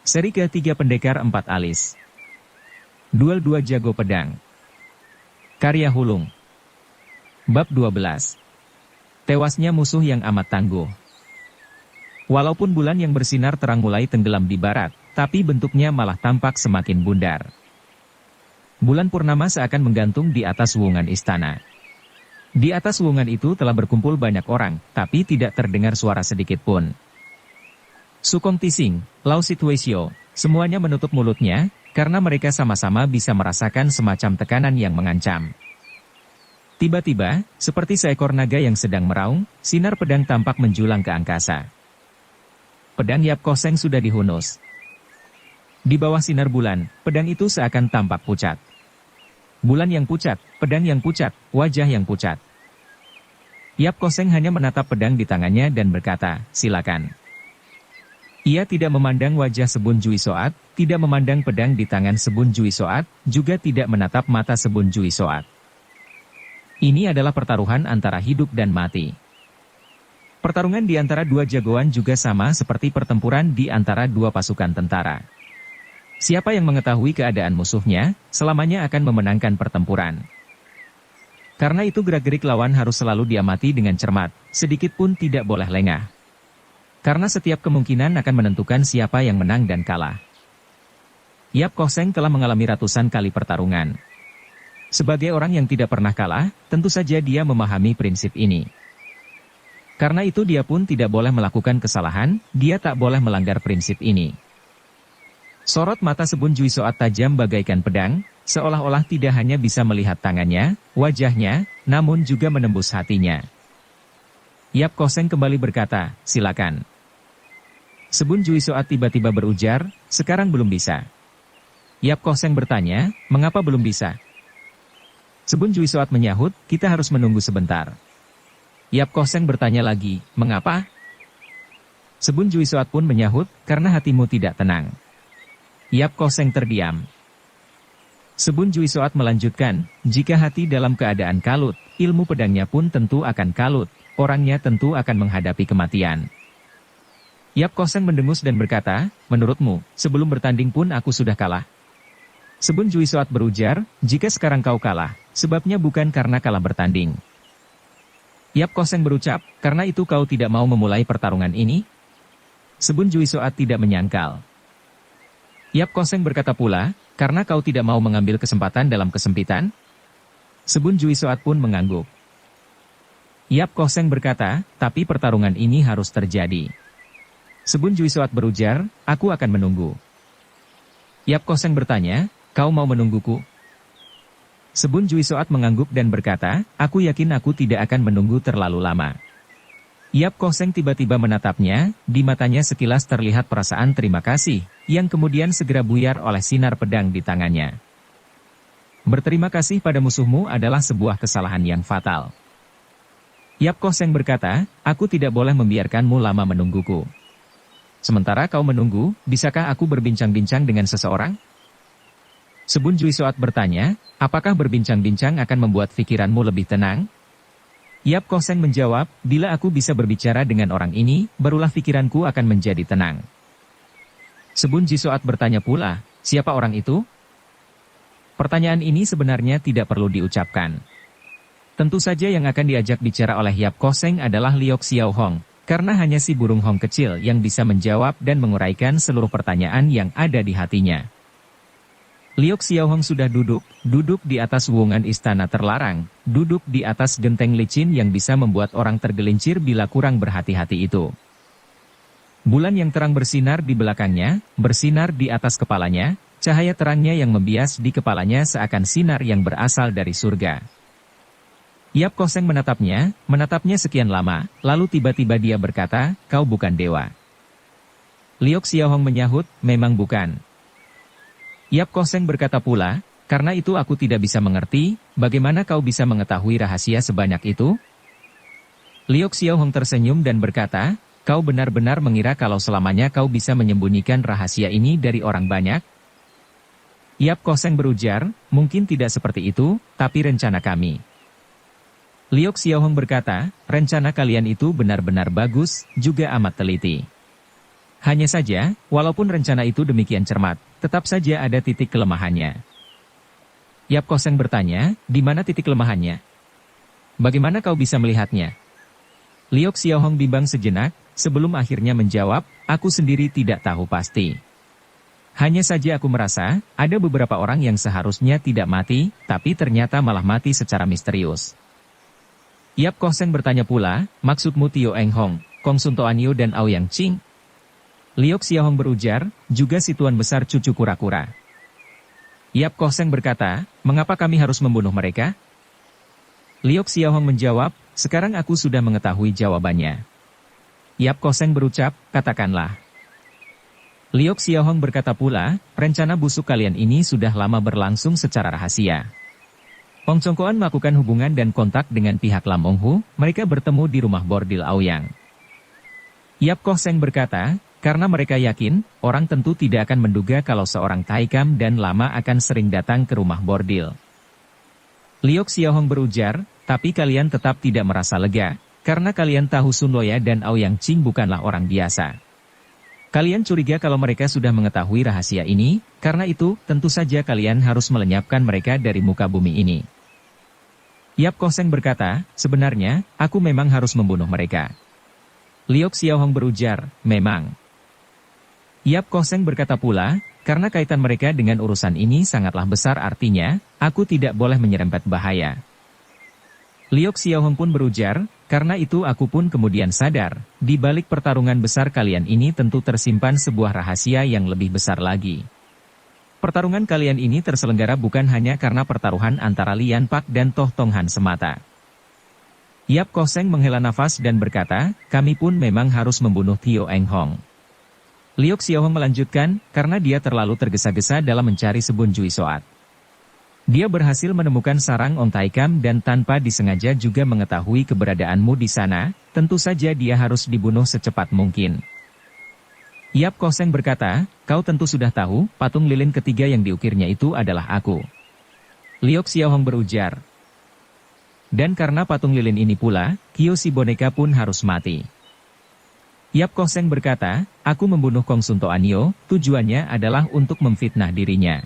Seri ke-3 Pendekar 4 Alis. Duel 2 Jago Pedang. Karya Hulung. Bab 12. Tewasnya musuh yang amat tangguh. Walaupun bulan yang bersinar terang mulai tenggelam di barat, tapi bentuknya malah tampak semakin bundar. Bulan purnama seakan menggantung di atas wuungan istana. Di atas wuungan itu telah berkumpul banyak orang, tapi tidak terdengar suara sedikit pun. Sukong Tising, Lau Situasio, semuanya menutup mulutnya, karena mereka sama-sama bisa merasakan semacam tekanan yang mengancam. Tiba-tiba, seperti seekor naga yang sedang meraung, sinar pedang tampak menjulang ke angkasa. Pedang Yap Koseng sudah dihunus. Di bawah sinar bulan, pedang itu seakan tampak pucat. Bulan yang pucat, pedang yang pucat, wajah yang pucat. Yap Koseng hanya menatap pedang di tangannya dan berkata, "Silakan." Ia tidak memandang wajah Sebun Jui Soat, tidak memandang pedang di tangan Sebun Jui Soat, juga tidak menatap mata Sebun Jui Soat. Ini adalah pertaruhan antara hidup dan mati. Pertarungan di antara dua jagoan juga sama seperti pertempuran di antara dua pasukan tentara. Siapa yang mengetahui keadaan musuhnya, selamanya akan memenangkan pertempuran. Karena itu gerak-gerik lawan harus selalu diamati dengan cermat, sedikit pun tidak boleh lengah. Karena setiap kemungkinan akan menentukan siapa yang menang dan kalah. Yap Koseng telah mengalami ratusan kali pertarungan. Sebagai orang yang tidak pernah kalah, tentu saja dia memahami prinsip ini. Karena itu dia pun tidak boleh melakukan kesalahan, dia tak boleh melanggar prinsip ini. Sorot mata Sebun Jui Soat tajam bagaikan pedang, seolah-olah tidak hanya bisa melihat tangannya, wajahnya, namun juga menembus hatinya. Yap Koseng kembali berkata, "Silakan." Sebun Jui Soat tiba-tiba berujar, "Sekarang belum bisa." Yap Koseng bertanya, "Mengapa belum bisa?" Sebun Jui Soat menyahut, "Kita harus menunggu sebentar." Yap Koseng bertanya lagi, "Mengapa?" Sebun Jui Soat pun menyahut, "Karena hatimu tidak tenang." Yap Koseng terdiam. Sebun Jui Soat melanjutkan, "Jika hati dalam keadaan kalut, ilmu pedangnya pun tentu akan kalut, orangnya tentu akan menghadapi kematian." Yap Koseng mendengus dan berkata, "Menurutmu, sebelum bertanding pun aku sudah kalah?" Sebun Jui Soat berujar, "Jika sekarang kau kalah, sebabnya bukan karena kalah bertanding." Yap Koseng berucap, "Karena itu kau tidak mau memulai pertarungan ini?" Sebun Jui Soat tidak menyangkal. Yap Koseng berkata pula, "Karena kau tidak mau mengambil kesempatan dalam kesempitan?" Sebun Jui Soat pun mengangguk. Yap Koseng berkata, "Tapi pertarungan ini harus terjadi." Sebun Jui Soat berujar, "Aku akan menunggu." Yap Koseng bertanya, "Kau mau menungguku?" Sebun Jui Soat mengangguk dan berkata, "Aku yakin aku tidak akan menunggu terlalu lama." Yap Koseng tiba-tiba menatapnya, di matanya sekilas terlihat perasaan terima kasih, yang kemudian segera buyar oleh sinar pedang di tangannya. "Berterima kasih pada musuhmu adalah sebuah kesalahan yang fatal." Yap Koseng berkata, "Aku tidak boleh membiarkanmu lama menungguku. Sementara kau menunggu, bisakah aku berbincang-bincang dengan seseorang?" Sebun Jui Soat bertanya, "Apakah berbincang-bincang akan membuat pikiranmu lebih tenang?" Yap Koseng menjawab, "Bila aku bisa berbicara dengan orang ini, barulah pikiranku akan menjadi tenang." Sebun Jui Soat bertanya pula, "Siapa orang itu?" Pertanyaan ini sebenarnya tidak perlu diucapkan. Tentu saja yang akan diajak bicara oleh Yap Koseng adalah Liok Xiao Hong, karena hanya si burung Hong kecil yang bisa menjawab dan menguraikan seluruh pertanyaan yang ada di hatinya. Liok Xiao Hong sudah duduk di atas wuungan istana terlarang, duduk di atas genteng licin yang bisa membuat orang tergelincir bila kurang berhati-hati itu. Bulan yang terang bersinar di belakangnya, bersinar di atas kepalanya, cahaya terangnya yang membias di kepalanya seakan sinar yang berasal dari surga. Yap Koseng menatapnya sekian lama, lalu tiba-tiba dia berkata, "Kau bukan dewa." Liok Xiao Hong menyahut, "Memang bukan." Yap Koseng berkata pula, "Karena itu aku tidak bisa mengerti, bagaimana kau bisa mengetahui rahasia sebanyak itu?" Liok Xiao Hong tersenyum dan berkata, "Kau benar-benar mengira kalau selamanya kau bisa menyembunyikan rahasia ini dari orang banyak?" Yap Koseng berujar, "Mungkin tidak seperti itu, tapi rencana kami." Liok Xiao Hong berkata, "Rencana kalian itu benar-benar bagus, juga amat teliti. Hanya saja, walaupun rencana itu demikian cermat, tetap saja ada titik kelemahannya. Yap Koseng bertanya, di mana titik kelemahannya? Bagaimana kau bisa melihatnya? Liok Xiaohong bimbang sejenak, sebelum akhirnya menjawab, aku sendiri tidak tahu pasti. Hanya saja aku merasa, ada beberapa orang yang seharusnya tidak mati, tapi ternyata malah mati secara misterius. Yap Koseng bertanya pula, maksudmu Tio Eng Hong, Kong Sun Toanio dan Aoyang Qing? Liok Xiaohong berujar, juga si tuan besar cucu kura-kura. Yap Koseng berkata, mengapa kami harus membunuh mereka? Liok Xiaohong menjawab, sekarang aku sudah mengetahui jawabannya. Yap Koseng berucap, katakanlah. Liok Xiaohong berkata pula, rencana busuk kalian ini sudah lama berlangsung secara rahasia. Ong Chongkoan melakukan hubungan dan kontak dengan pihak Lam Onghu, mereka bertemu di rumah bordil Aoyang. Yap Koseng berkata, karena mereka yakin, orang tentu tidak akan menduga kalau seorang Taikam dan Lama akan sering datang ke rumah bordil. Liok Xiaohong berujar, tapi kalian tetap tidak merasa lega, karena kalian tahu Sun Loya dan Aoyang Qing bukanlah orang biasa. Kalian curiga kalau mereka sudah mengetahui rahasia ini, karena itu, tentu saja kalian harus melenyapkan mereka dari muka bumi ini. Yap Koseng berkata, sebenarnya, aku memang harus membunuh mereka. Liok Xiaohong berujar, memang. Yap Koseng berkata pula, karena kaitan mereka dengan urusan ini sangatlah besar artinya, aku tidak boleh menyerempet bahaya. Liok Xiaohong pun berujar, karena itu aku pun kemudian sadar, di balik pertarungan besar kalian ini tentu tersimpan sebuah rahasia yang lebih besar lagi. Pertarungan kalian ini terselenggara bukan hanya karena pertaruhan antara Lian Pak dan Toh Tong Han semata. Yap Koseng menghela nafas dan berkata, kami pun memang harus membunuh Tio Eng Hong. Liok Xiaohong melanjutkan, karena dia terlalu tergesa-gesa dalam mencari Sebun Jui Soat. Dia berhasil menemukan sarang Ong Taikam dan tanpa disengaja juga mengetahui keberadaanmu di sana, tentu saja dia harus dibunuh secepat mungkin. Yap Koseng berkata, kau tentu sudah tahu, patung lilin ketiga yang diukirnya itu adalah aku. Liok Xiaohong berujar. Dan karena patung lilin ini pula, Kyo si boneka pun harus mati. Yap Koseng berkata, aku membunuh Kong Sun Toanio, tujuannya adalah untuk memfitnah dirinya.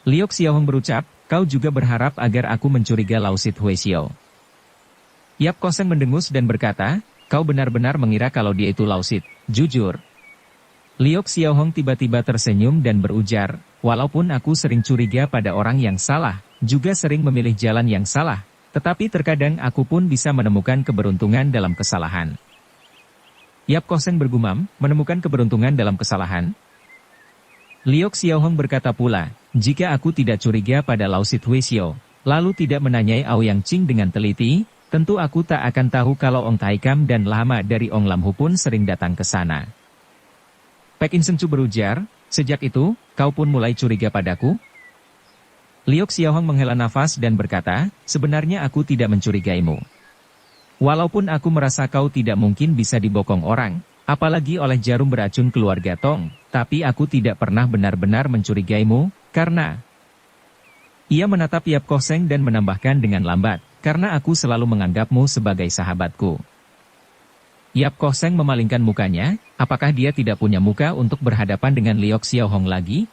Liok Xiaohong berucap, kau juga berharap agar aku mencuriga Lausit Huexiao. Yap Koseng mendengus dan berkata, kau benar-benar mengira kalau dia itu Lausit, jujur. Liok Xiaohong tiba-tiba tersenyum dan berujar, walaupun aku sering curiga pada orang yang salah, juga sering memilih jalan yang salah, tetapi terkadang aku pun bisa menemukan keberuntungan dalam kesalahan. Yap Koseng bergumam, menemukan keberuntungan dalam kesalahan. Liok Xiaohong berkata pula, jika aku tidak curiga pada Lausit Huexiao, lalu tidak menanyai Aoyang Qing dengan teliti, tentu aku tak akan tahu kalau Ong Taikam dan Lama dari Ong Lamhu pun sering datang ke sana. Pek In Sengcu berujar, sejak itu, kau pun mulai curiga padaku? Liok Xiaohong menghela nafas dan berkata, sebenarnya aku tidak mencurigaimu. Walaupun aku merasa kau tidak mungkin bisa dibokong orang, apalagi oleh jarum beracun keluarga Tong, tapi aku tidak pernah benar-benar mencurigaimu, karena... Ia menatap Yap Koseng dan menambahkan dengan lambat, karena aku selalu menganggapmu sebagai sahabatku. Yap Koseng memalingkan mukanya, apakah dia tidak punya muka untuk berhadapan dengan Liok Xiaohong lagi?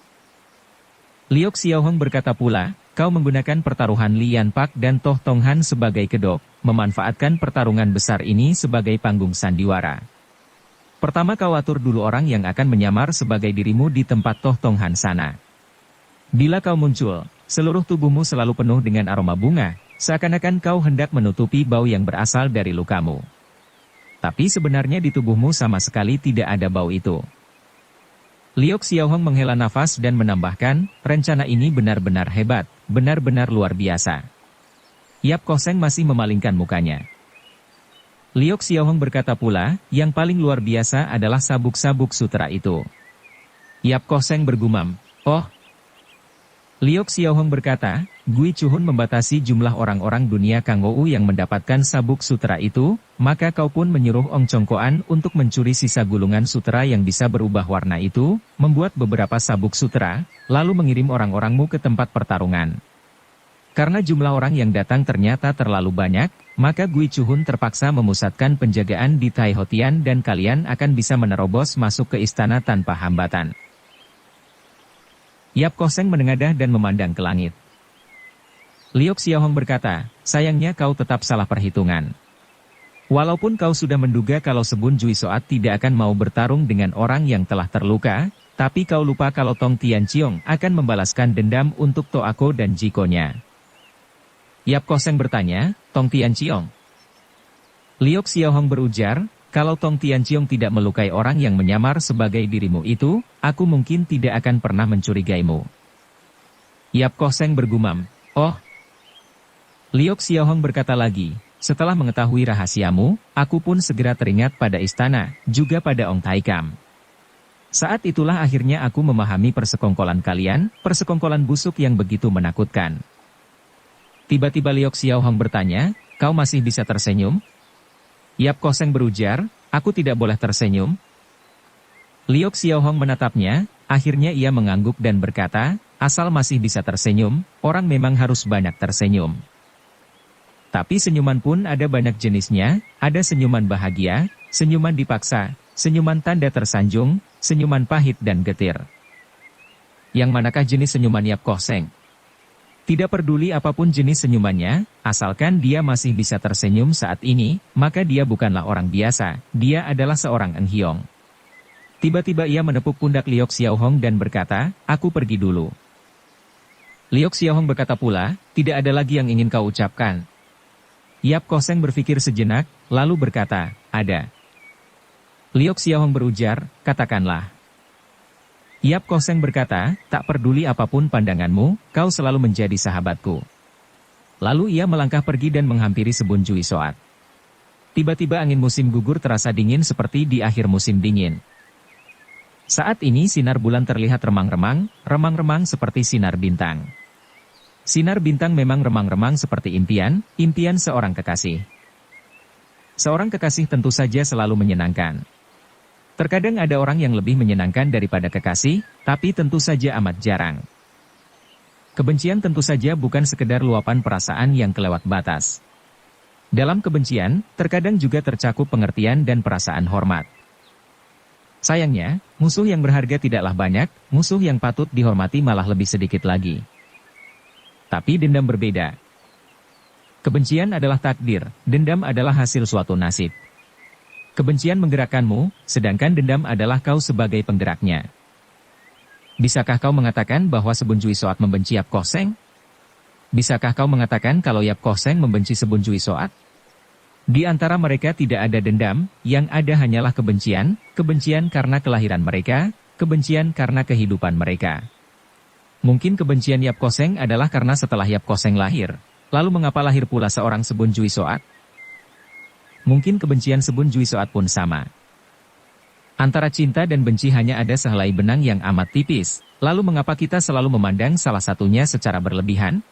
Liok Xiaohong berkata pula, kau menggunakan pertaruhan Lian Pak dan Toh Tong Han sebagai kedok, memanfaatkan pertarungan besar ini sebagai panggung sandiwara. Pertama kau atur dulu orang yang akan menyamar sebagai dirimu di tempat Toh Tong Han sana. Bila kau muncul, seluruh tubuhmu selalu penuh dengan aroma bunga, seakan-akan kau hendak menutupi bau yang berasal dari lukamu. Tapi sebenarnya di tubuhmu sama sekali tidak ada bau itu. Liok Xiaohong menghela nafas dan menambahkan, rencana ini benar-benar hebat, benar-benar luar biasa. Yap Koseng masih memalingkan mukanya. Liok Xiaohong berkata pula, yang paling luar biasa adalah sabuk-sabuk sutra itu. Yap Koseng bergumam, oh. Liok Xiaohong berkata, Gui Chuhun membatasi jumlah orang-orang dunia Kangou yang mendapatkan sabuk sutra itu, maka kau pun menyuruh Ong Chongkoan untuk mencuri sisa gulungan sutra yang bisa berubah warna itu, membuat beberapa sabuk sutra, lalu mengirim orang-orangmu ke tempat pertarungan. Karena jumlah orang yang datang ternyata terlalu banyak, maka Gui Chuhun terpaksa memusatkan penjagaan di Tai Hotian dan kalian akan bisa menerobos masuk ke istana tanpa hambatan. Yap Koseng menengadah dan memandang ke langit. Liok Xiaohong berkata, sayangnya kau tetap salah perhitungan. Walaupun kau sudah menduga kalau Sebun Jui Soat tidak akan mau bertarung dengan orang yang telah terluka, tapi kau lupa kalau Tong Tianqiong akan membalaskan dendam untuk Toako dan Jikonya. Yap Koseng bertanya, Tong Tianqiong. Liok Xiaohong berujar, kalau Tong Tianqiong tidak melukai orang yang menyamar sebagai dirimu itu, aku mungkin tidak akan pernah mencurigaimu. Yap Koseng bergumam, oh. Liok Xiaohong berkata lagi, setelah mengetahui rahasiamu, aku pun segera teringat pada istana, juga pada Ong Taikam. Saat itulah akhirnya aku memahami persekongkolan kalian, persekongkolan busuk yang begitu menakutkan. Tiba-tiba Liok Xiaohong bertanya, kau masih bisa tersenyum? Yap Koseng berujar, aku tidak boleh tersenyum. Liok Xiaohong menatapnya, akhirnya ia mengangguk dan berkata, asal masih bisa tersenyum, orang memang harus banyak tersenyum. Tapi senyuman pun ada banyak jenisnya, ada senyuman bahagia, senyuman dipaksa, senyuman tanda tersanjung, senyuman pahit dan getir. Yang manakah jenis senyuman Yap Koseng? Tidak peduli apapun jenis senyumannya, asalkan dia masih bisa tersenyum saat ini, maka dia bukanlah orang biasa, dia adalah seorang Eng Hiong. Tiba-tiba ia menepuk pundak Liok Xiaohong dan berkata, aku pergi dulu. Liok Xiaohong berkata pula, tidak ada lagi yang ingin kau ucapkan. Yap Koseng berpikir sejenak, lalu berkata, ada. Liok Xiaohong berujar, katakanlah. Yap Koseng berkata, tak peduli apapun pandanganmu, kau selalu menjadi sahabatku. Lalu ia melangkah pergi dan menghampiri Sebun Jui Soat. Tiba-tiba angin musim gugur terasa dingin seperti di akhir musim dingin. Saat ini sinar bulan terlihat remang-remang, remang-remang seperti sinar bintang. Sinar bintang memang remang-remang seperti impian, impian seorang kekasih. Seorang kekasih tentu saja selalu menyenangkan. Terkadang ada orang yang lebih menyenangkan daripada kekasih, tapi tentu saja amat jarang. Kebencian tentu saja bukan sekedar luapan perasaan yang kelewat batas. Dalam kebencian, terkadang juga tercakup pengertian dan perasaan hormat. Sayangnya, musuh yang berharga tidaklah banyak, musuh yang patut dihormati malah lebih sedikit lagi. Tapi dendam berbeda. Kebencian adalah takdir, dendam adalah hasil suatu nasib. Kebencian menggerakkanmu, sedangkan dendam adalah kau sebagai penggeraknya. Bisakah kau mengatakan bahwa Sebun Jui Soat membenci Yap Koseng? Bisakah kau mengatakan kalau Yap Koseng membenci Sebun Jui Soat? Di antara mereka tidak ada dendam, yang ada hanyalah kebencian, kebencian karena kelahiran mereka, kebencian karena kehidupan mereka. Mungkin kebencian Yap Koseng adalah karena setelah Yap Koseng lahir, lalu mengapa lahir pula seorang Sebun Jui Soat? Mungkin kebencian Sebun Jui Soat pun sama. Antara cinta dan benci hanya ada sehelai benang yang amat tipis, lalu mengapa kita selalu memandang salah satunya secara berlebihan?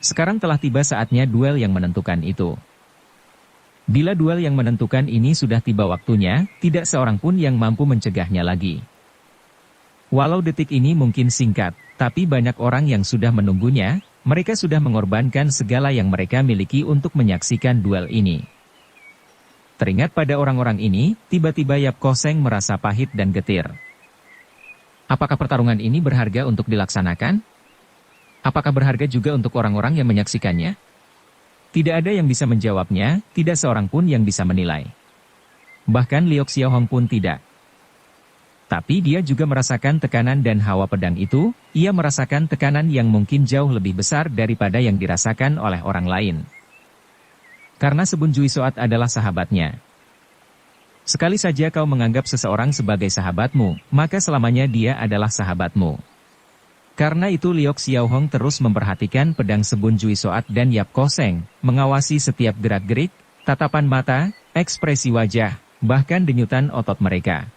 Sekarang telah tiba saatnya duel yang menentukan itu. Bila duel yang menentukan ini sudah tiba waktunya, tidak seorang pun yang mampu mencegahnya lagi. Walau detik ini mungkin singkat, tapi banyak orang yang sudah menunggunya, mereka sudah mengorbankan segala yang mereka miliki untuk menyaksikan duel ini. Teringat pada orang-orang ini, tiba-tiba Yap Koseng merasa pahit dan getir. Apakah pertarungan ini berharga untuk dilaksanakan? Apakah berharga juga untuk orang-orang yang menyaksikannya? Tidak ada yang bisa menjawabnya, tidak seorang pun yang bisa menilai. Bahkan Liok Xiaohong pun tidak. Tapi dia juga merasakan tekanan dan hawa pedang itu, ia merasakan tekanan yang mungkin jauh lebih besar daripada yang dirasakan oleh orang lain. Karena Sebun Jui Soat adalah sahabatnya. Sekali saja kau menganggap seseorang sebagai sahabatmu, maka selamanya dia adalah sahabatmu. Karena itu Liok Xiaohong terus memperhatikan pedang Sebun Jui Soat dan Yap Koseng, mengawasi setiap gerak-gerik, tatapan mata, ekspresi wajah, bahkan denyutan otot mereka.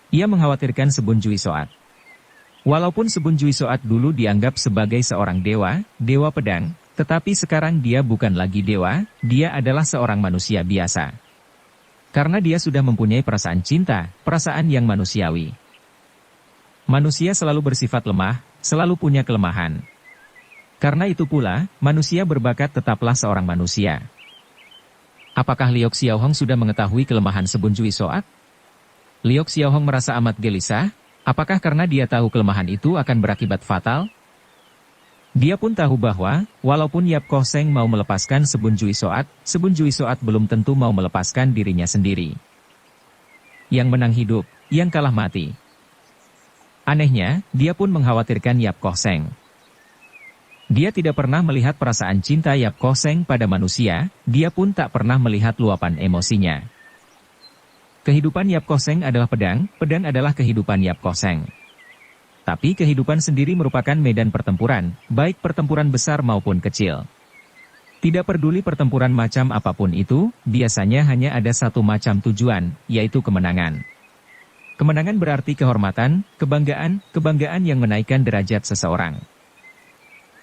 Ia mengkhawatirkan Sebun Jui Soat. Walaupun Sebun Jui Soat dulu dianggap sebagai seorang dewa, dewa pedang, tetapi sekarang dia bukan lagi dewa, dia adalah seorang manusia biasa. Karena dia sudah mempunyai perasaan cinta, perasaan yang manusiawi. Manusia selalu bersifat lemah, selalu punya kelemahan. Karena itu pula, manusia berbakat tetaplah seorang manusia. Apakah Liok Xiaohong sudah mengetahui kelemahan Sebun Jui Soat? Liok Xiaohong merasa amat gelisah, apakah karena dia tahu kelemahan itu akan berakibat fatal? Dia pun tahu bahwa, walaupun Yap Koh Seng mau melepaskan Sebun Jui Soat belum tentu mau melepaskan dirinya sendiri. Yang menang hidup, yang kalah mati. Anehnya, dia pun mengkhawatirkan Yap Koh Seng. Dia tidak pernah melihat perasaan cinta Yap Koh Seng pada manusia, dia pun tak pernah melihat luapan emosinya. Kehidupan Yap Koh Seng adalah pedang, pedang adalah kehidupan Yap Koh Seng. Tapi kehidupan sendiri merupakan medan pertempuran, baik pertempuran besar maupun kecil. Tidak peduli pertempuran macam apapun itu, biasanya hanya ada satu macam tujuan, yaitu kemenangan. Kemenangan berarti kehormatan, kebanggaan yang menaikkan derajat seseorang.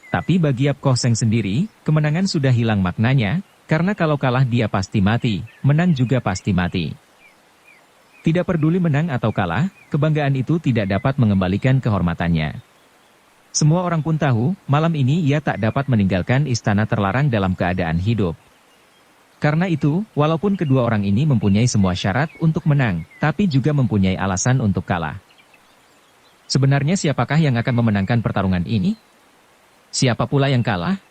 Tapi bagi Yap Koh Seng sendiri, kemenangan sudah hilang maknanya, karena kalau kalah dia pasti mati, menang juga pasti mati. Tidak peduli menang atau kalah, kebanggaan itu tidak dapat mengembalikan kehormatannya. Semua orang pun tahu, malam ini ia tak dapat meninggalkan istana terlarang dalam keadaan hidup. Karena itu, walaupun kedua orang ini mempunyai semua syarat untuk menang, tapi juga mempunyai alasan untuk kalah. Sebenarnya siapakah yang akan memenangkan pertarungan ini? Siapa pula yang kalah?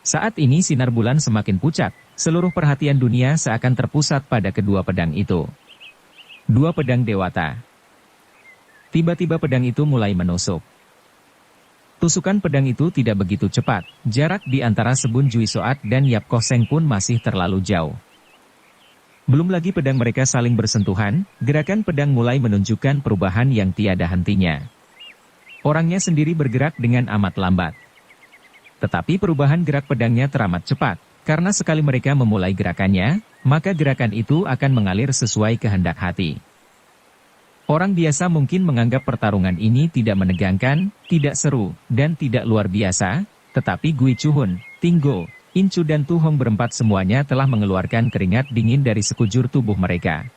Saat ini sinar bulan semakin pucat, seluruh perhatian dunia seakan terpusat pada kedua pedang itu. Dua pedang dewata. Tiba-tiba pedang itu mulai menusuk. Tusukan pedang itu tidak begitu cepat, jarak di antara Sebun Jui Soat dan Yap Koh Seng pun masih terlalu jauh. Belum lagi pedang mereka saling bersentuhan, gerakan pedang mulai menunjukkan perubahan yang tiada hentinya. Orangnya sendiri bergerak dengan amat lambat. Tetapi perubahan gerak pedangnya teramat cepat, karena sekali mereka memulai gerakannya, maka gerakan itu akan mengalir sesuai kehendak hati. Orang biasa mungkin menganggap pertarungan ini tidak menegangkan, tidak seru, dan tidak luar biasa, tetapi Gui Chuhun, Tinggo, Incu dan Tu Hong berempat semuanya telah mengeluarkan keringat dingin dari sekujur tubuh mereka.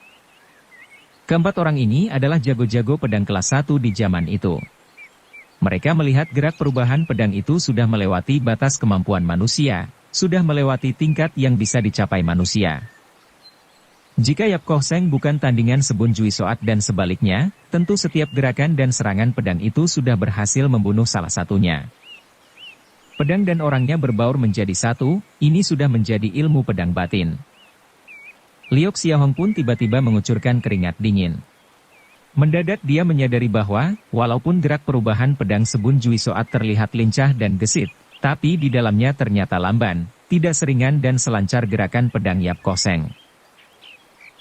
Keempat orang ini adalah jago-jago pedang kelas 1 di zaman itu. Mereka melihat gerak perubahan pedang itu sudah melewati batas kemampuan manusia, sudah melewati tingkat yang bisa dicapai manusia. Jika Yap Koh Seng bukan tandingan Sebun Jui Soat dan sebaliknya, tentu setiap gerakan dan serangan pedang itu sudah berhasil membunuh salah satunya. Pedang dan orangnya berbaur menjadi satu, ini sudah menjadi ilmu pedang batin. Liok Xiaohong pun tiba-tiba mengucurkan keringat dingin. Mendadak dia menyadari bahwa, walaupun gerak perubahan pedang Sebun Jui Soat terlihat lincah dan gesit, tapi di dalamnya ternyata lamban, tidak seringan dan selancar gerakan pedang Yap Koh Seng.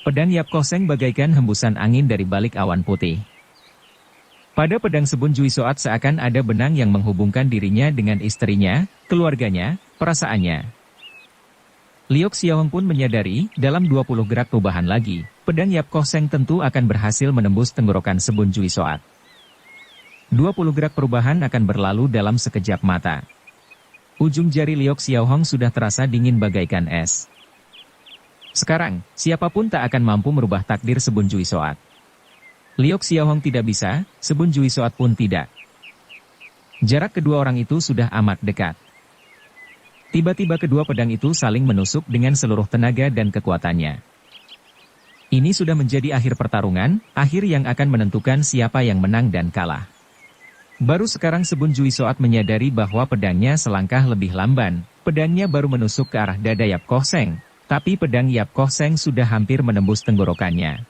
Pedang Yap Koh Seng bagaikan hembusan angin dari balik awan putih. Pada pedang Sebun Jui Soat seakan ada benang yang menghubungkan dirinya dengan istrinya, keluarganya, perasaannya. Liok Xiaohong pun menyadari, dalam 20 gerak perubahan lagi, pedang Yap Koh Seng tentu akan berhasil menembus tenggorokan Sebun Jui Soat. 20 gerak perubahan akan berlalu dalam sekejap mata. Ujung jari Liok Xiaohong sudah terasa dingin bagaikan es. Sekarang, siapapun tak akan mampu merubah takdir Sebun Jui Soat. Liok Xiaohong tidak bisa, Sebun Jui Soat pun tidak. Jarak kedua orang itu sudah amat dekat. Tiba-tiba kedua pedang itu saling menusuk dengan seluruh tenaga dan kekuatannya. Ini sudah menjadi akhir pertarungan, akhir yang akan menentukan siapa yang menang dan kalah. Baru sekarang Sebun Jui Soat menyadari bahwa pedangnya selangkah lebih lamban, pedangnya baru menusuk ke arah dada Yap Koh Seng, tapi pedang Yap Koh Seng sudah hampir menembus tenggorokannya.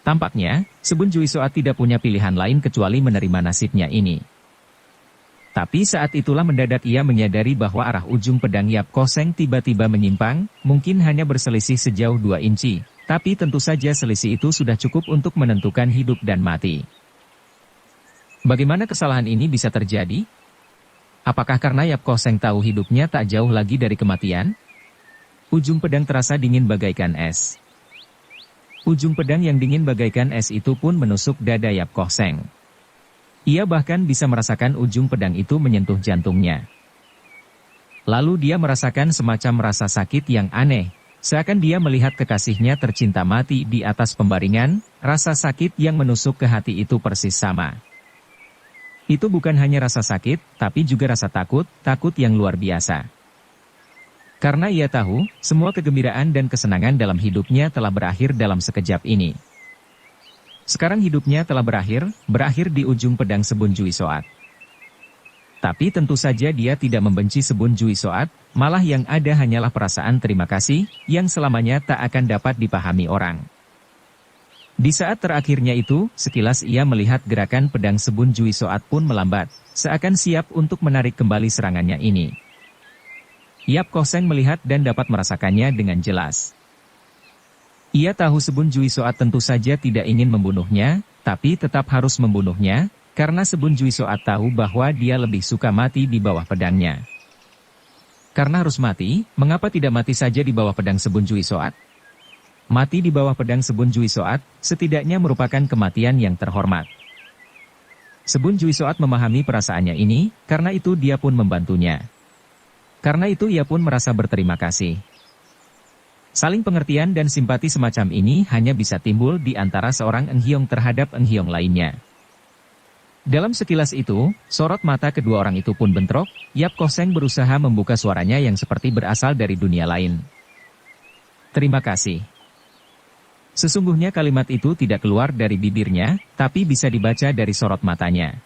Tampaknya, Sebun Jui Soat tidak punya pilihan lain kecuali menerima nasibnya ini. Tapi saat itulah mendadak ia menyadari bahwa arah ujung pedang Yap Koh Seng tiba-tiba menyimpang, mungkin hanya berselisih sejauh 2 inci, tapi tentu saja selisih itu sudah cukup untuk menentukan hidup dan mati. Bagaimana kesalahan ini bisa terjadi? Apakah karena Yap Koh Seng tahu hidupnya tak jauh lagi dari kematian? Ujung pedang terasa dingin bagaikan es. Ujung pedang yang dingin bagaikan es itu pun menusuk dada Yap Koh Seng. Ia bahkan bisa merasakan ujung pedang itu menyentuh jantungnya. Lalu dia merasakan semacam rasa sakit yang aneh, seakan dia melihat kekasihnya tercinta mati di atas pembaringan, rasa sakit yang menusuk ke hati itu persis sama. Itu bukan hanya rasa sakit, tapi juga rasa takut, takut yang luar biasa. Karena ia tahu, semua kegembiraan dan kesenangan dalam hidupnya telah berakhir dalam sekejap ini. Sekarang hidupnya telah berakhir di ujung pedang Sebun Jui Soat. Tapi tentu saja dia tidak membenci Sebun Jui Soat, malah yang ada hanyalah perasaan terima kasih, yang selamanya tak akan dapat dipahami orang. Di saat terakhirnya itu, sekilas ia melihat gerakan pedang Sebun Jui Soat pun melambat, seakan siap untuk menarik kembali serangannya ini. Yap Koh Seng melihat dan dapat merasakannya dengan jelas. Ia tahu Sebun Jui Soat tentu saja tidak ingin membunuhnya, tapi tetap harus membunuhnya, karena Sebun Jui Soat tahu bahwa dia lebih suka mati di bawah pedangnya. Karena harus mati, mengapa tidak mati saja di bawah pedang Sebun Jui Soat? Mati di bawah pedang Sebun Jui Soat, setidaknya merupakan kematian yang terhormat. Sebun Jui Soat memahami perasaannya ini, karena itu dia pun membantunya. Karena itu ia pun merasa berterima kasih. Saling pengertian dan simpati semacam ini hanya bisa timbul di antara seorang Eng Hiong terhadap Eng Hiong lainnya. Dalam sekilas itu, sorot mata kedua orang itu pun bentrok, Yap Koh Seng berusaha membuka suaranya yang seperti berasal dari dunia lain. Terima kasih. Sesungguhnya kalimat itu tidak keluar dari bibirnya, tapi bisa dibaca dari sorot matanya.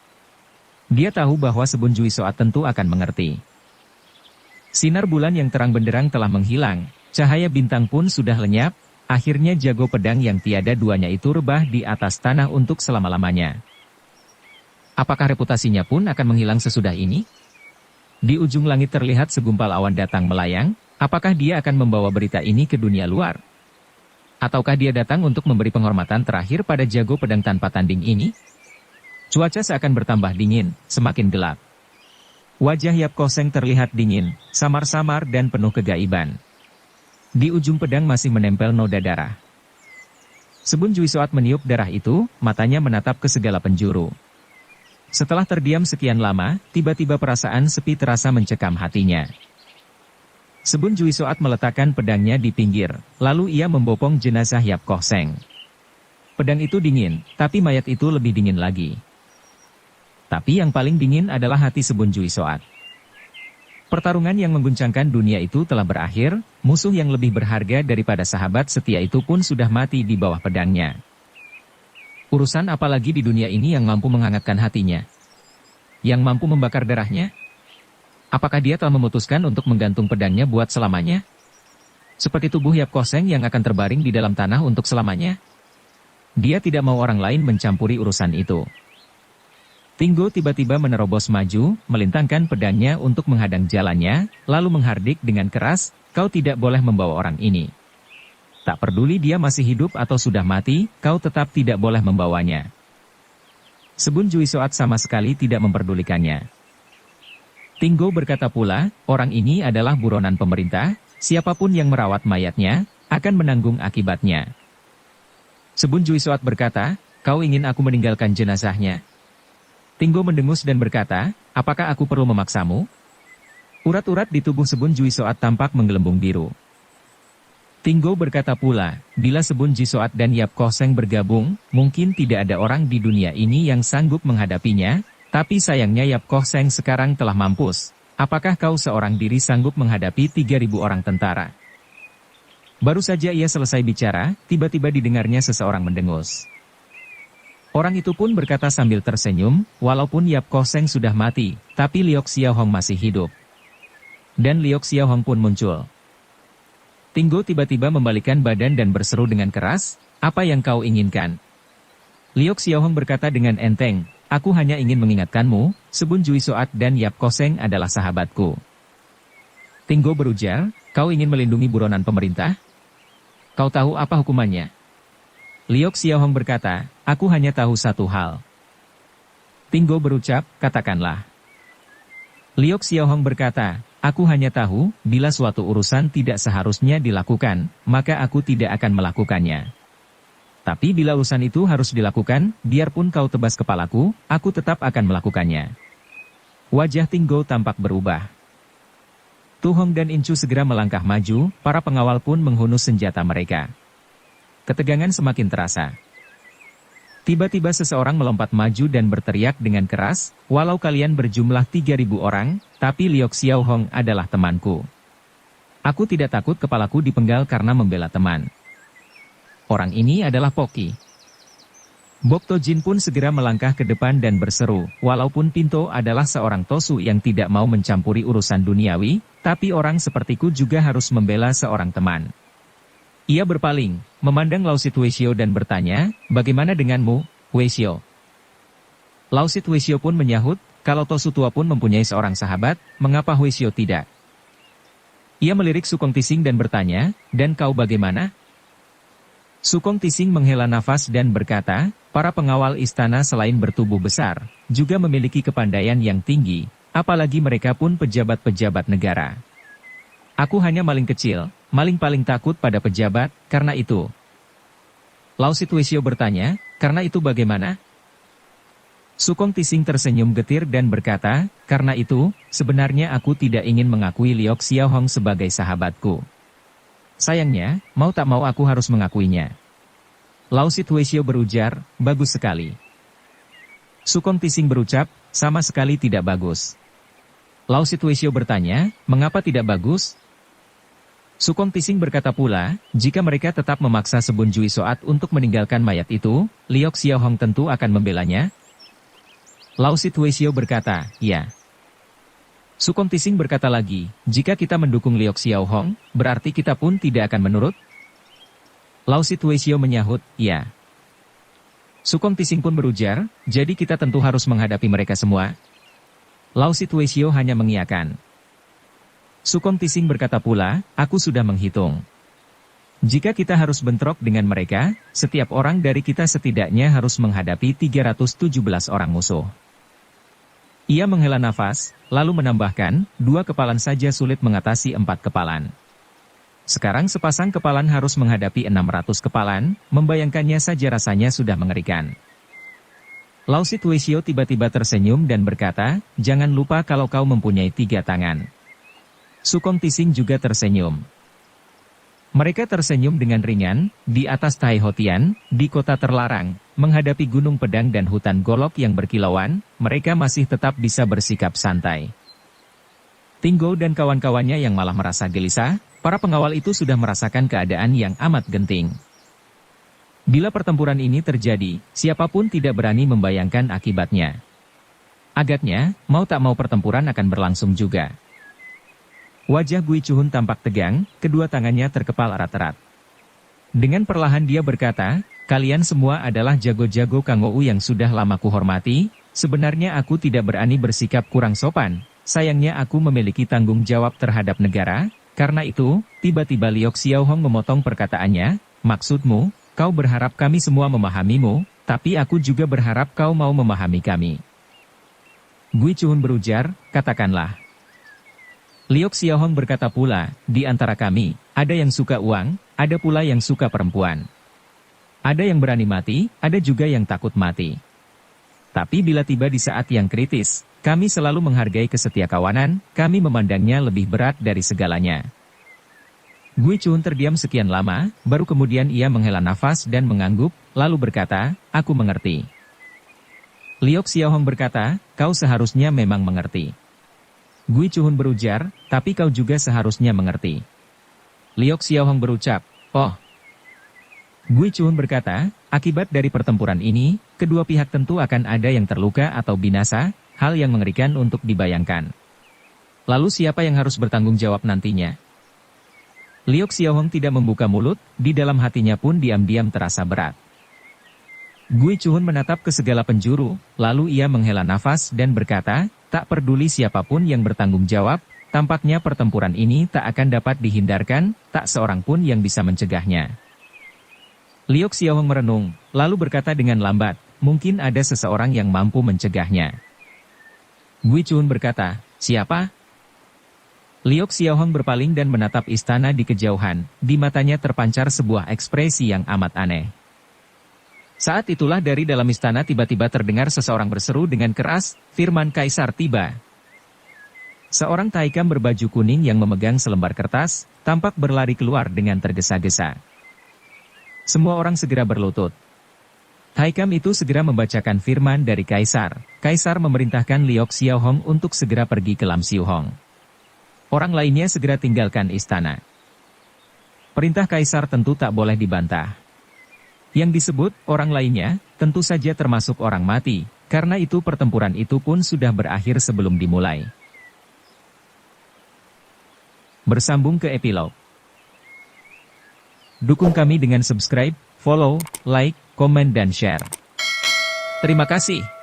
Dia tahu bahwa Sebun Jui Soat tentu akan mengerti. Sinar bulan yang terang benderang telah menghilang, cahaya bintang pun sudah lenyap, akhirnya jago pedang yang tiada duanya itu rebah di atas tanah untuk selama-lamanya. Apakah reputasinya pun akan menghilang sesudah ini? Di ujung langit terlihat segumpal awan datang melayang, apakah dia akan membawa berita ini ke dunia luar? Ataukah dia datang untuk memberi penghormatan terakhir pada jago pedang tanpa tanding ini? Cuaca seakan bertambah dingin, semakin gelap. Wajah Yap Koh Seng terlihat dingin, samar-samar dan penuh kegaiban. Di ujung pedang masih menempel noda darah. Sebun Jui Soat meniup darah itu, matanya menatap ke segala penjuru. Setelah terdiam sekian lama, tiba-tiba perasaan sepi terasa mencekam hatinya. Sebun Jui Soat meletakkan pedangnya di pinggir, lalu ia membopong jenazah Yap Koh Seng. Pedang itu dingin, tapi mayat itu lebih dingin lagi. Tapi yang paling dingin adalah hati Sebun Jui Soat. Pertarungan yang mengguncangkan dunia itu telah berakhir, musuh yang lebih berharga daripada sahabat setia itu pun sudah mati di bawah pedangnya. Urusan apa lagi di dunia ini yang mampu menghangatkan hatinya? Yang mampu membakar darahnya? Apakah dia telah memutuskan untuk menggantung pedangnya buat selamanya? Seperti tubuh Yap Koh Seng yang akan terbaring di dalam tanah untuk selamanya? Dia tidak mau orang lain mencampuri urusan itu. Tinggo tiba-tiba menerobos maju, melintangkan pedangnya untuk menghadang jalannya, lalu menghardik dengan keras, "Kau tidak boleh membawa orang ini. Tak peduli dia masih hidup atau sudah mati, kau tetap tidak boleh membawanya." Sebun Jui Soat sama sekali tidak memperdulikannya. Tinggo berkata pula, "Orang ini adalah buronan pemerintah, siapapun yang merawat mayatnya, akan menanggung akibatnya." Sebun Jui Soat berkata, "Kau ingin aku meninggalkan jenazahnya?" Tinggo mendengus dan berkata, "Apakah aku perlu memaksamu?" Urat-urat di tubuh Sebun Jui Soat tampak menggelembung biru. Tinggo berkata pula, "Bila Sebun Jui Soat dan Yap Koh Seng bergabung, mungkin tidak ada orang di dunia ini yang sanggup menghadapinya, tapi sayangnya Yap Koh Seng sekarang telah mampus. Apakah kau seorang diri sanggup menghadapi 3.000 orang tentara?" Baru saja ia selesai bicara, tiba-tiba didengarnya seseorang mendengus. Orang itu pun berkata sambil tersenyum, "Walaupun Yap Koh Seng sudah mati, tapi Liok Xiao Hong masih hidup." Dan Liok Xiao Hong pun muncul. Tinggo tiba-tiba membalikkan badan dan berseru dengan keras, "Apa yang kau inginkan?" Liok Xiao Hong berkata dengan enteng, "Aku hanya ingin mengingatkanmu, Sebun Jui Soat dan Yap Koh Seng adalah sahabatku." Tinggo berujar, "Kau ingin melindungi buronan pemerintah? Kau tahu apa hukumannya?" Liok Xiao Hong berkata, "Aku hanya tahu satu hal." Tinggo berucap, "Katakanlah." Liok Xiao Hong berkata, "Aku hanya tahu, bila suatu urusan tidak seharusnya dilakukan, maka aku tidak akan melakukannya. Tapi bila urusan itu harus dilakukan, biarpun kau tebas kepalaku, aku tetap akan melakukannya." Wajah Tinggo tampak berubah. Tu Hong dan Incu segera melangkah maju, para pengawal pun menghunus senjata mereka. Ketegangan semakin terasa. Tiba-tiba seseorang melompat maju dan berteriak dengan keras, walau kalian berjumlah 3.000 orang, tapi Liok Xiaohong adalah temanku. Aku tidak takut kepalaku dipenggal karena membela teman. Orang ini adalah Poki. Bok Tojin pun segera melangkah ke depan dan berseru, walaupun Pinto adalah seorang Tosu yang tidak mau mencampuri urusan duniawi, tapi orang sepertiku juga harus membela seorang teman. Ia berpaling, memandang Lausit Weishio dan bertanya, bagaimana denganmu, Weishio? Lausit Weishio pun menyahut, kalau Tosu tua pun mempunyai seorang sahabat, mengapa Weishio tidak? Ia melirik Sukong Tising dan bertanya, dan kau bagaimana? Sukong Tising menghela nafas dan berkata, para pengawal istana selain bertubuh besar, juga memiliki kepandaian yang tinggi, apalagi mereka pun pejabat-pejabat negara. Aku hanya maling kecil, maling paling takut pada pejabat, karena itu. Lausit Weishio bertanya, karena itu bagaimana? Sukong Tising tersenyum getir dan berkata, karena itu, sebenarnya aku tidak ingin mengakui Liok Xiaohong sebagai sahabatku. Sayangnya, mau tak mau aku harus mengakuinya. Lausit Weishio berujar, bagus sekali. Sukong Tising berucap, sama sekali tidak bagus. Lausit Weishio bertanya, mengapa tidak bagus? Sukong Tising berkata pula, jika mereka tetap memaksa Sebun Jui Soat untuk meninggalkan mayat itu, Liok Xiaohong tentu akan membelanya. Lausit Weishio berkata, ya. Sukong Tising berkata lagi, jika kita mendukung Liok Xiaohong, berarti kita pun tidak akan menurut? Lausit Weishio menyahut, ya. Sukong Tising pun berujar, jadi kita tentu harus menghadapi mereka semua. Lausit Weishio hanya mengiyakan. Sukong Tising berkata pula, aku sudah menghitung. Jika kita harus bentrok dengan mereka, setiap orang dari kita setidaknya harus menghadapi 317 orang musuh. Ia menghela nafas, lalu menambahkan, 2 kepalan saja sulit mengatasi 4 kepalan. Sekarang sepasang kepalan harus menghadapi 600 kepalan, membayangkannya saja rasanya sudah mengerikan. Lausit Weishio tiba-tiba tersenyum dan berkata, jangan lupa kalau kau mempunyai 3 tangan. Sukong Tising juga tersenyum. Mereka tersenyum dengan ringan, di atas Taihotian, di kota terlarang, menghadapi gunung pedang dan hutan golok yang berkilauan, mereka masih tetap bisa bersikap santai. Tinggo dan kawan-kawannya yang malah merasa gelisah, para pengawal itu sudah merasakan keadaan yang amat genting. Bila pertempuran ini terjadi, siapapun tidak berani membayangkan akibatnya. Agaknya, mau tak mau pertempuran akan berlangsung juga. Wajah Gui Chuhun tampak tegang, kedua tangannya terkepal erat-erat. Dengan perlahan dia berkata, kalian semua adalah jago-jago Kang Ou yang sudah lama kuhormati, sebenarnya aku tidak berani bersikap kurang sopan, sayangnya aku memiliki tanggung jawab terhadap negara, karena itu, tiba-tiba Liok Xiaohong memotong perkataannya, maksudmu, kau berharap kami semua memahamimu, tapi aku juga berharap kau mau memahami kami. Gui Chuhun berujar, katakanlah. Liok Xiaohong berkata pula, di antara kami, ada yang suka uang, ada pula yang suka perempuan. Ada yang berani mati, ada juga yang takut mati. Tapi bila tiba di saat yang kritis, kami selalu menghargai kesetiakawanan, kami memandangnya lebih berat dari segalanya. Gui Chuhun terdiam sekian lama, baru kemudian ia menghela nafas dan mengangguk, lalu berkata, aku mengerti. Liok Xiaohong berkata, kau seharusnya memang mengerti. Gui Chuhun berujar, tapi kau juga seharusnya mengerti. Liok Xiaohong berucap, oh. Gui Chuhun berkata, akibat dari pertempuran ini, kedua pihak tentu akan ada yang terluka atau binasa, hal yang mengerikan untuk dibayangkan. Lalu siapa yang harus bertanggung jawab nantinya? Liok Xiaohong tidak membuka mulut, di dalam hatinya pun diam-diam terasa berat. Gui Chuhun menatap ke segala penjuru, lalu ia menghela nafas dan berkata, tak peduli siapapun yang bertanggung jawab, tampaknya pertempuran ini tak akan dapat dihindarkan, tak seorang pun yang bisa mencegahnya. Liok Xiaohong merenung, lalu berkata dengan lambat, mungkin ada seseorang yang mampu mencegahnya. Gui Chuhun berkata, siapa? Liok Xiaohong berpaling dan menatap istana di kejauhan, di matanya terpancar sebuah ekspresi yang amat aneh. Saat itulah dari dalam istana tiba-tiba terdengar seseorang berseru dengan keras, firman Kaisar tiba. Seorang taikam berbaju kuning yang memegang selembar kertas, tampak berlari keluar dengan tergesa-gesa. Semua orang segera berlutut. Haikam itu segera membacakan firman dari Kaisar. Kaisar memerintahkan Liok Xiaohong untuk segera pergi ke Lam Xiuhong. Orang lainnya segera tinggalkan istana. Perintah Kaisar tentu tak boleh dibantah. Yang disebut orang lainnya, tentu saja termasuk orang mati, karena itu pertempuran itu pun sudah berakhir sebelum dimulai. Bersambung ke epilog. Dukung kami dengan subscribe, follow, like, komen dan share. Terima kasih.